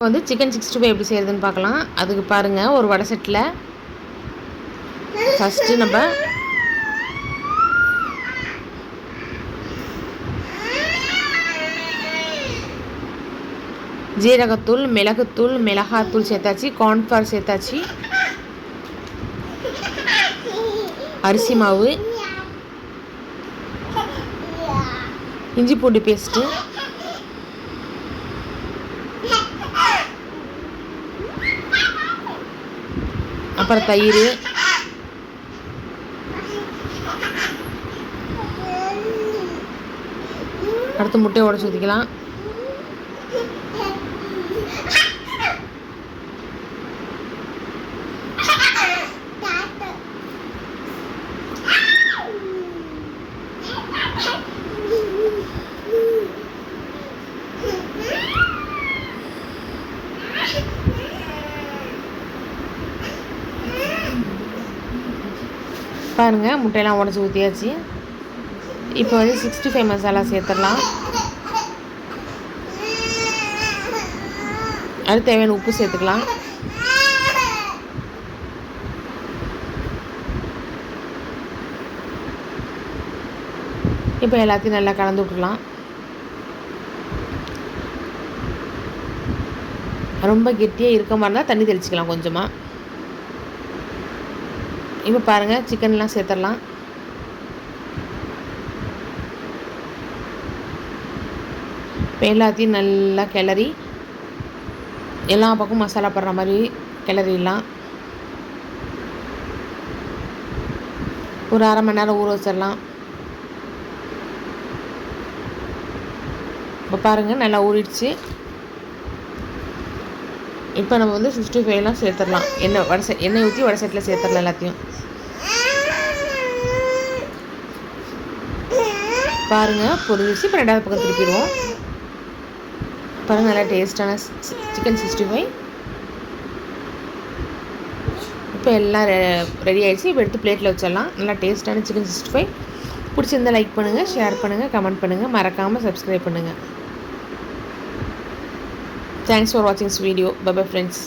வந்து சிக்கன் 65 எப்படி செய்கிறதுன்னு பார்க்கலாம். அதுக்கு பாருங்கள், ஒரு வடை செட்டில் ஃபஸ்ட்டு நம்ம ஜீரகத்தூள், மிளகுத்தூள், மிளகாத்தூள் சேர்த்தாச்சு, கார்ன்ஃப்ளவர் சேர்த்தாச்சு, அரிசி மாவு, இஞ்சி பூண்டு பேஸ்ட்டு, அப்புறம் தயிர், அடுத்து முட்டையை உடச்சி ஊற்றிக்கலாம். பாருங்கள், முட்டையெல்லாம் உடச்சி ஊற்றியாச்சு. இப்போ வந்து 65 மசாலா சேர்த்துடலாம். அது தேவையான உப்பு சேர்த்துக்கலாம். இப்போ எல்லாத்தையும் நல்லா கலந்து விட்டுடலாம். ரொம்ப கெட்டியாக இருக்க மாதிரி இருந்தால் தண்ணி தெளிச்சிக்கலாம் கொஞ்சமாக. இப்போ பாருங்கள், சிக்கன்லாம் சேர்த்துடலாம். இப்போ எல்லாத்தையும் நல்லா கிளறி எல்லா பக்கமும் மசாலா படுற மாதிரி கிளறிடலாம். ஒரு அரை மணி நேரம் ஊற வச்சிடலாம். இப்போ பாருங்கள், நல்லா ஊறிடுச்சு. இப்போ நம்ம வந்து 65லாம் சேர்த்துடலாம். எண்ணெய் ஊற்றி வடை செட்டில் சேர்த்துடலாம் எல்லாத்தையும். பாருங்கள், பொரிஞ்சிச்சு. இப்போ ரெண்டாவது பக்கம் திருப்பிடுவோம். பாருங்கள், நல்லா டேஸ்டான சிக்கன் 65 இப்போ எல்லாம் ரெடி ஆகிடுச்சு. இப்போ எடுத்து பிளேட்டில் வச்சிடலாம். நல்லா டேஸ்டான சிக்கன் 65 பிடிச்சிருந்தால் லைக் பண்ணுங்கள், ஷேர் பண்ணுங்கள், கமெண்ட் பண்ணுங்கள், மறக்காமல் சப்ஸ்கிரைப் பண்ணுங்கள். Thanks for watching this video. Bye bye friends.